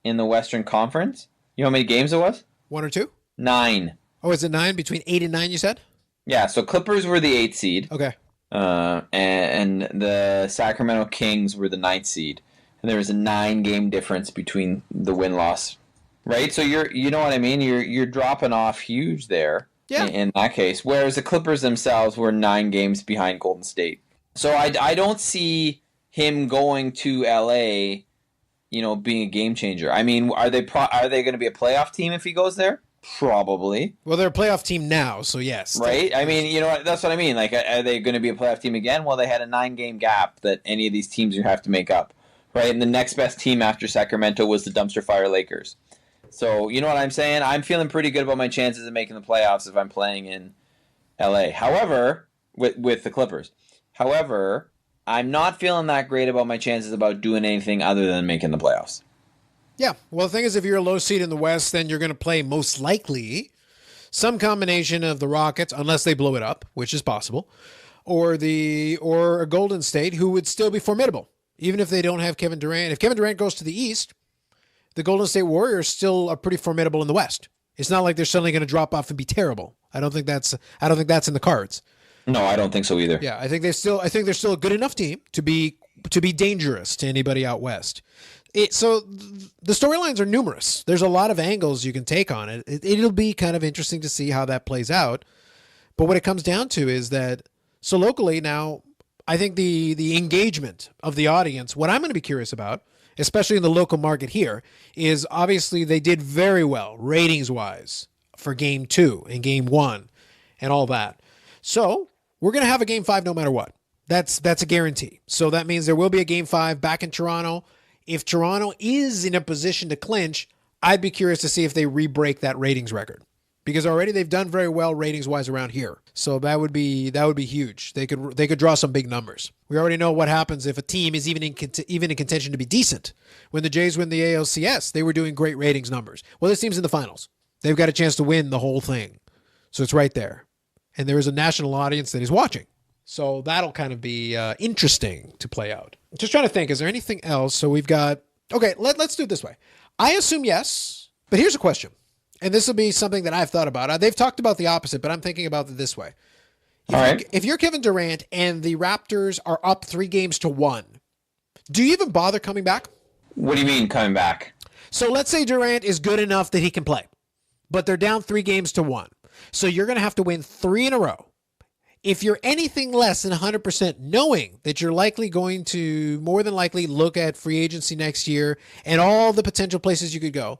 in the Western Conference, you know how many games it was? 1 or 2? 9. Oh, is it 9? Between 8 and 9, you said? Yeah, so Clippers were the 8th seed. Okay. And the Sacramento Kings were the 9th seed. And there was a 9-game difference between the win-loss. Right? So you know what I mean? You're dropping off huge there. Yeah. In that case, whereas the Clippers themselves were 9 games behind Golden State. So I don't see him going to LA, being a game changer. I mean, are they going to be a playoff team if he goes there? Probably. Well, they're a playoff team now, so yes. Right? I mean, that's what I mean. Are they going to be a playoff team again? Well, they had a 9-game gap that any of these teams would have to make up. Right? And the next best team after Sacramento was the dumpster fire Lakers. So, you know what I'm saying? I'm feeling pretty good about my chances of making the playoffs if I'm playing in LA. However, with the Clippers. However, I'm not feeling that great about my chances about doing anything other than making the playoffs. Yeah. Well, the thing is, if you're a low seed in the West, then you're going to play most likely some combination of the Rockets, unless they blow it up, which is possible, or a Golden State, who would still be formidable, even if they don't have Kevin Durant. If Kevin Durant goes to the East, the Golden State Warriors still are pretty formidable in the West. It's not like they're suddenly going to drop off and be terrible. I don't think that's in the cards. No, I don't think so either. Yeah, I think they're still a good enough team to be dangerous to anybody out West. So the storylines are numerous. There's a lot of angles you can take on it. It'll be kind of interesting to see how that plays out. But what it comes down to is that so locally now, I think the engagement of the audience, what I'm going to be curious about, especially in the local market here, is obviously they did very well ratings-wise for Game 2 and Game 1 and all that. So we're going to have a Game 5 no matter what. That's a guarantee. So that means there will be a game 5 back in Toronto. If Toronto is in a position to clinch, I'd be curious to see if they re-break that ratings record, because already they've done very well ratings wise around here. So that would be huge. They could draw some big numbers. We already know what happens if a team is even in contention to be decent. When the Jays win the ALCS, they were doing great ratings numbers. Well, this team's in the finals. They've got a chance to win the whole thing. So it's right there. And there is a national audience that is watching. So that'll kind of be interesting to play out. Just trying to think, is there anything else? So we've got, okay, let's do it this way. I assume yes, but here's a question. And this will be something that I've thought about. They've talked about the opposite, but I'm thinking about it this way. If you're Kevin Durant and the Raptors are up 3-1, do you even bother coming back? What do you mean coming back? So let's say Durant is good enough that he can play, but they're down 3-1. So you're going to have to win 3 in a row. If you're anything less than 100%, knowing that you're likely going to more than likely look at free agency next year and all the potential places you could go,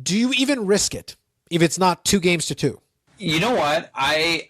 do you even risk it if it's not 2-2? You know what? I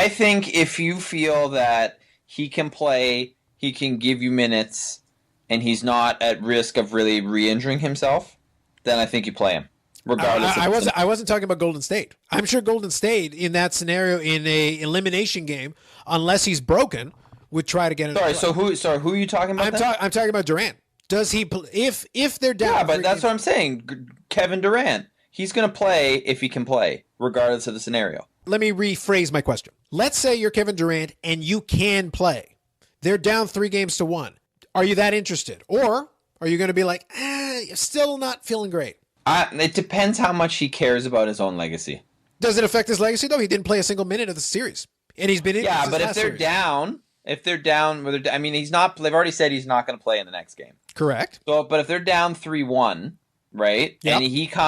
think if you feel that he can play, he can give you minutes, and he's not at risk of really re-injuring himself, then I think you play him. Regardless, I wasn't talking about Golden State. I'm sure Golden State in that scenario in a elimination game, unless he's broken, would try to get it. Sorry, who are you talking about? I'm talking about Durant. Does he if they're down? Yeah, but that's what I'm saying. Kevin Durant, he's going to play if he can play, regardless of the scenario. Let me rephrase my question. Let's say you're Kevin Durant and you can play. They're down 3-1. Are you that interested, or are you going to be like, still not feeling great? It depends how much he cares about his own legacy. Does it affect his legacy, though? He didn't play a single minute of the series. And he's been in. Yeah, but if they're down, I mean, he's not. They've already said he's not going to play in the next game. Correct. So, but if they're down 3-1, right? Yep.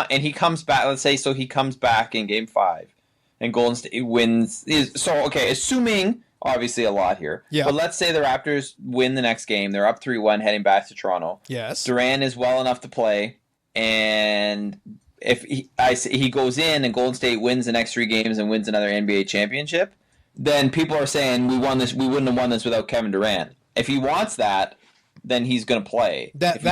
And he comes back. Let's say he comes back in Game 5, and Golden State wins. Assuming obviously a lot here. Yeah. But let's say the Raptors win the next game. They're up 3-1, heading back to Toronto. Yes. Durant is well enough to play. And if he goes in and Golden State wins the next 3 games and wins another NBA championship, then people are saying we won this. We wouldn't have won this without Kevin Durant. If he wants that, then he's going to play. That's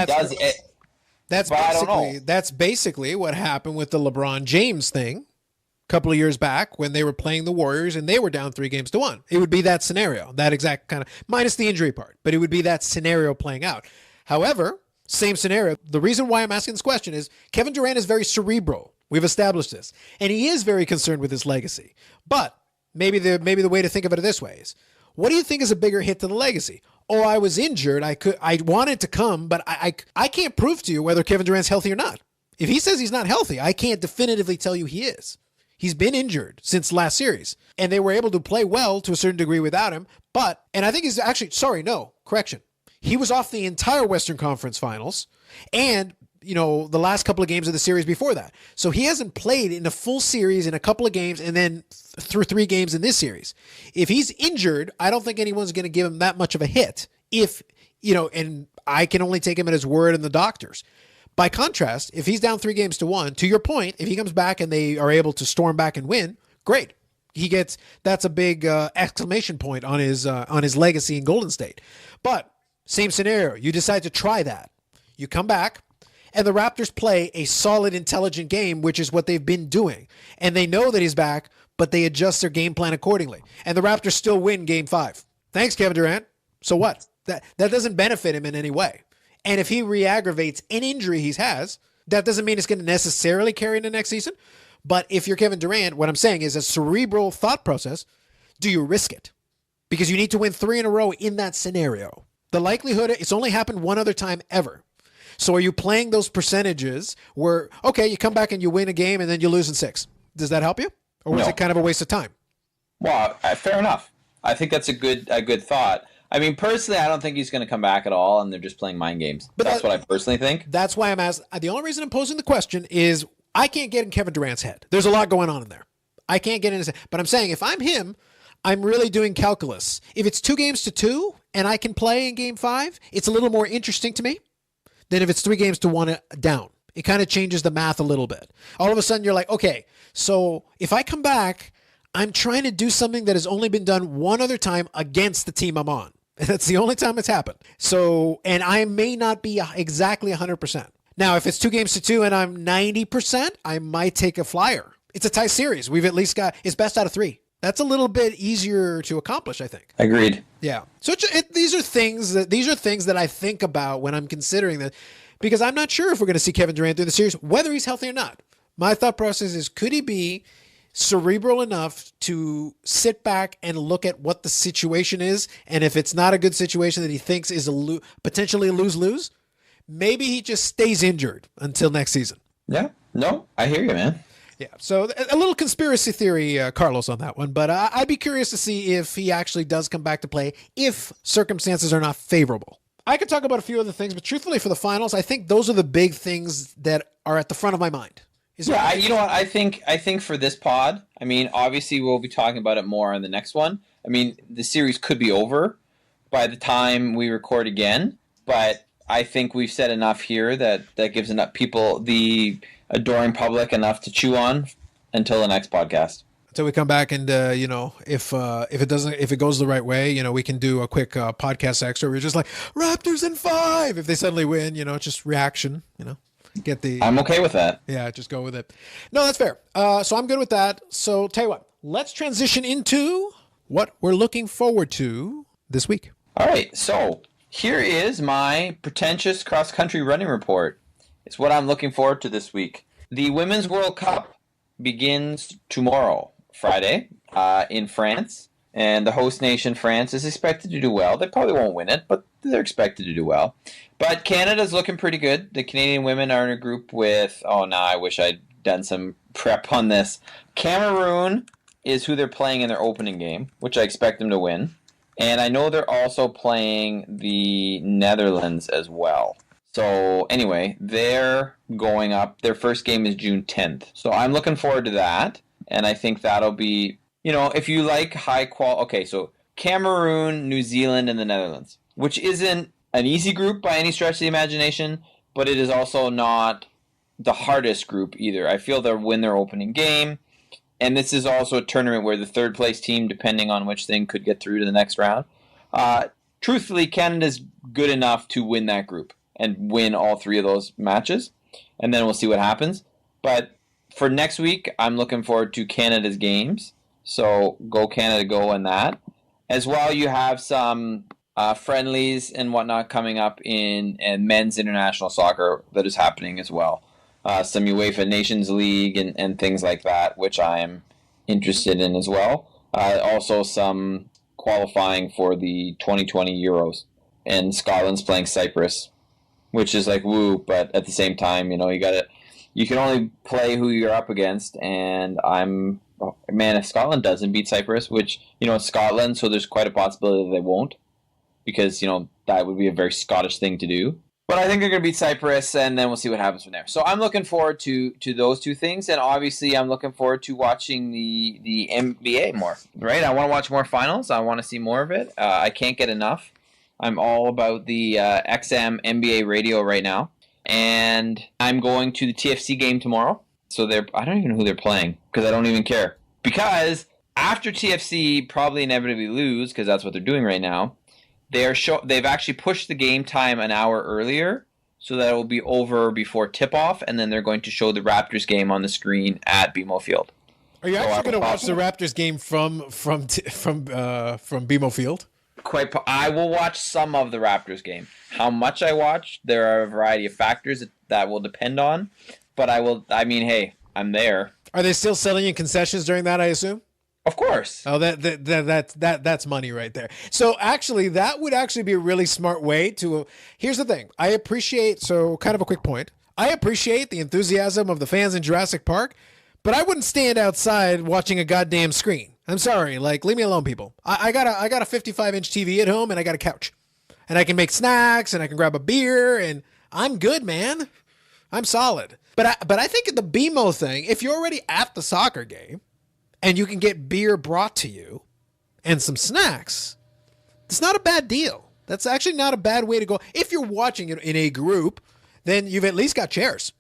basically what happened with the LeBron James thing a couple of years back when they were playing the Warriors and they were down 3-1. It would be that scenario, that exact kind of, minus the injury part, but it would be that scenario playing out. However, same scenario. The reason why I'm asking this question is Kevin Durant is very cerebral. We've established this. And he is very concerned with his legacy. But maybe the way to think of it this way is, what do you think is a bigger hit to the legacy? Oh, I was injured. I wanted to come, but I can't prove to you whether Kevin Durant's healthy or not. If he says he's not healthy, I can't definitively tell you he is. He's been injured since last series. And they were able to play well to a certain degree without him. And I think he's actually, correction. He was off the entire Western Conference Finals and, the last couple of games of the series before that. So he hasn't played in a full series in a couple of games and then through 3 games in this series. If he's injured, I don't think anyone's going to give him that much of a hit. And I can only take him at his word and the doctors. By contrast, if he's down 3-1, to your point, if he comes back and they are able to storm back and win, great. That's a big exclamation point on his legacy in Golden State. But same scenario. You decide to try that. You come back, and the Raptors play a solid, intelligent game, which is what they've been doing. And they know that he's back, but they adjust their game plan accordingly. And the Raptors still win Game 5. Thanks, Kevin Durant. So what? That doesn't benefit him in any way. And if he re-aggravates an injury he has, that doesn't mean it's going to necessarily carry into next season. But if you're Kevin Durant, what I'm saying is a cerebral thought process. Do you risk it? Because you need to win 3 in a row in that scenario. The likelihood, it's only happened one other time ever. So are you playing those percentages where, okay, you come back and you win a game and then you lose in 6? Does that help you? Or was it kind of a waste of time? Well, fair enough. I think that's a good thought. I mean, personally, I don't think he's going to come back at all, and they're just playing mind games. But that's what I personally think. That's why I'm asking. The only reason I'm posing the question is I can't get in Kevin Durant's head. There's a lot going on in there. I can't get in his head. But I'm saying if I'm him, I'm really doing calculus. If it's 2-2 and I can play in Game 5, it's a little more interesting to me than if it's 3-1 down. It kind of changes the math a little bit. All of a sudden, you're like, okay, so if I come back, I'm trying to do something that has only been done one other time against the team I'm on. That's the only time it's happened. So, and I may not be exactly 100%. Now, if it's 2-2 and I'm 90%, I might take a flyer. It's a tie series. We've at least got, it's best out of 3. That's a little bit easier to accomplish, I think. Agreed. Yeah. So these are things that I think about when I'm considering that, because I'm not sure if we're going to see Kevin Durant through the series, whether he's healthy or not. My thought process is, could he be cerebral enough to sit back and look at what the situation is, and if it's not a good situation that he thinks is potentially a lose-lose, maybe he just stays injured until next season. Yeah. No, I hear you, man. Yeah, so a little conspiracy theory, Carlos, on that one. But I'd be curious to see if he actually does come back to play if circumstances are not favorable. I could talk about a few other things, but truthfully for the finals, I think those are the big things that are at the front of my mind. Yeah, you know what? I think for this pod, I mean, obviously we'll be talking about it more on the next one. I mean, the series could be over by the time we record again, but I think we've said enough here that gives enough people, the adoring public, enough to chew on until the next podcast. Until we come back and if it goes the right way, we can do a quick podcast extra. We're just like Raptors in 5 if they suddenly win. Just reaction. I'm okay with that. Yeah, just go with it. No, that's fair. So I'm good with that. So tell you what, let's transition into what we're looking forward to this week. All right. So here is my pretentious cross-country running report. It's what I'm looking forward to this week. The Women's World Cup begins tomorrow, Friday, in France. And the host nation, France, is expected to do well. They probably won't win it, but they're expected to do well. But Canada's looking pretty good. The Canadian women are in a group with, I wish I'd done some prep on this. Cameroon is who they're playing in their opening game, which I expect them to win. And I know they're also playing the Netherlands as well. So anyway, they're going up. Their first game is June 10th. So I'm looking forward to that. And I think that'll be, if you like high quality. Okay, so Cameroon, New Zealand, and the Netherlands, which isn't an easy group by any stretch of the imagination, but it is also not the hardest group either. I feel they'll win their opening game. And this is also a tournament where the third place team, depending on which thing, could get through to the next round. Truthfully, Canada's good enough to win that group and win all 3 of those matches. And then we'll see what happens. But for next week, I'm looking forward to Canada's games. So go Canada, go in that. As well, you have some friendlies and whatnot coming up in men's international soccer that is happening as well. Some UEFA Nations League and things like that, which I am interested in as well. Also some qualifying for the 2020 Euros. And Scotland's playing Cyprus, which is like woo, but at the same time, you can only play who you're up against. And if Scotland doesn't beat Cyprus, which, it's Scotland, so there's quite a possibility that they won't, because, that would be a very Scottish thing to do. But I think they're going to beat Cyprus, and then we'll see what happens from there. So I'm looking forward to those 2 things, and obviously I'm looking forward to watching the NBA more, right? I want to watch more finals. I want to see more of it. I can't get enough. I'm all about the XM NBA radio right now, and I'm going to the TFC game tomorrow. So I don't even know who they're playing, because I don't even care. Because after TFC probably inevitably lose, because that's what they're doing right now, they've actually pushed the game time an hour earlier, so that it will be over before tip-off, and then they're going to show the Raptors game on the screen at BMO Field. Are you actually going to watch the Raptors game from BMO Field? I will watch some of the Raptors game. How much I watch, there are a variety of factors that will depend on, but hey, I'm there. Are they still selling you concessions during that, I assume? Of course. Oh, that's money right there. So actually, that would actually be a really smart way to. Here's the thing. I appreciate, so kind of a quick point. I appreciate the enthusiasm of the fans in Jurassic Park, but I wouldn't stand outside watching a goddamn screen. I'm sorry. Leave me alone, people. I got a 55-inch TV at home, and I got a couch, and I can make snacks, and I can grab a beer, and I'm good, man. I'm solid. But I think the BMO thing, if you're already at the soccer game, and you can get beer brought to you and some snacks, it's not a bad deal. That's actually not a bad way to go. If you're watching it in a group, then you've at least got chairs.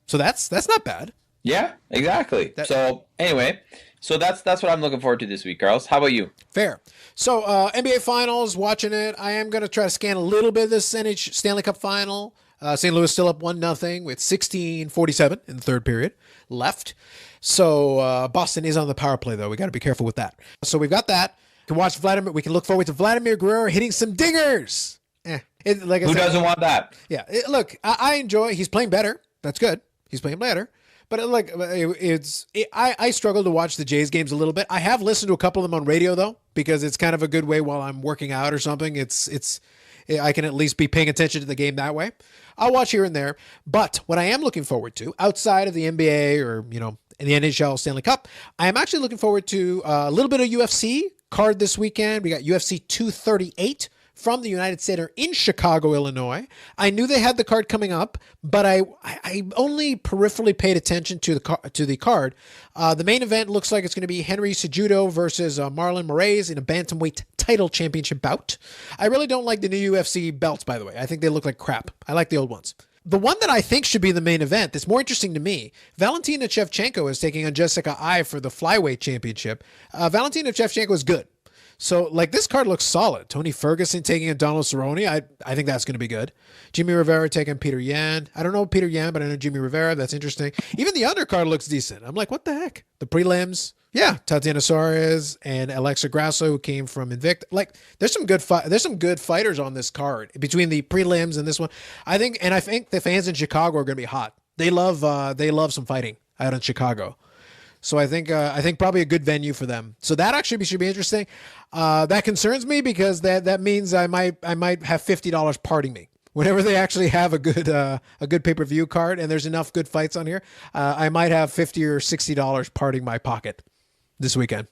So that's not bad. Yeah, exactly. That- So anyway, so that's what I'm looking forward to this week, Carlos. How about you? Fair. So NBA Finals, watching it. I am going to try to scan a little bit of this Stanley Cup Final. St. Louis still up 1-0 with 16:47 in the third period left. So Boston is on the power play, though. We got to be careful with that. So we've got that. We can watch Vladimir. We can look forward to Vladimir Guerrero hitting some dingers. Like Who doesn't want that? Yeah. Look, I enjoy. He's playing better. That's good. He's playing better. But I struggle to watch the Jays games a little bit. I have listened to a couple of them on radio though, because it's kind of a good way while I'm working out or something. I can at least be paying attention to the game that way. I'll watch here and there. But what I am looking forward to outside of the NBA or, in the NHL Stanley Cup, I am actually looking forward to a little bit of UFC card this weekend. We got UFC 238 from the United Center in Chicago, Illinois. I knew they had the card coming up, but I only peripherally paid attention to the card. The main event looks like it's going to be Henry Cejudo versus Marlon Moraes in a bantamweight title championship bout. I really don't like the new UFC belts, by the way. I think they look like crap. I like the old ones. The one that I think should be the main event, that's more interesting to me, Valentina Shevchenko is taking on Jessica Ai for the flyweight championship. Valentina Shevchenko is good. So, this card looks solid. Tony Ferguson taking on Donald Cerrone. I think that's going to be good. Jimmy Rivera taking Peter Yan. I don't know Peter Yan, but I know Jimmy Rivera. That's interesting. Even the undercard looks decent. I'm like, what the heck? The prelims. Yeah, Tatiana Suarez and Alexa Grasso, who came from Invicta. There's some good fighters on this card between the prelims and this one. I think the fans in Chicago are going to be hot. They love some fighting out in Chicago. So I think probably a good venue for them. So that actually should be interesting. That concerns me because that means I might have $50 parting me. Whenever they actually have a good pay-per-view card and there's enough good fights on here, I might have $50 or $60 parting my pocket this weekend.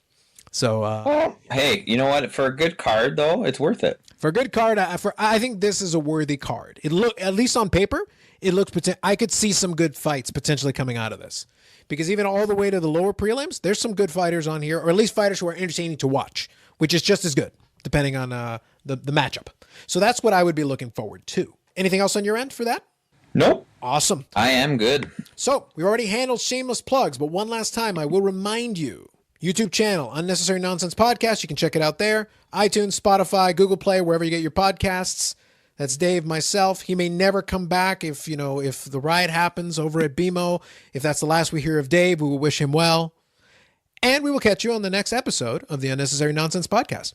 So well, hey, you know what? For a good card though, it's worth it. For a good card, I think this is a worthy card. At least on paper, it looks. I could see some good fights potentially coming out of this. Because even all the way to the lower prelims, there's some good fighters on here, or at least fighters who are entertaining to watch, which is just as good, depending on the matchup. So that's what I would be looking forward to. Anything else on your end for that? Nope. Awesome. I am good. So we already handled Shameless Plugs, but one last time, I will remind you, YouTube channel, Unnecessary Nonsense Podcast. You can check it out there. iTunes, Spotify, Google Play, wherever you get your podcasts. That's Dave, myself. He may never come back if the riot happens over at BMO. If that's the last we hear of Dave, we will wish him well. And we will catch you on the next episode of the Unnecessary Nonsense Podcast.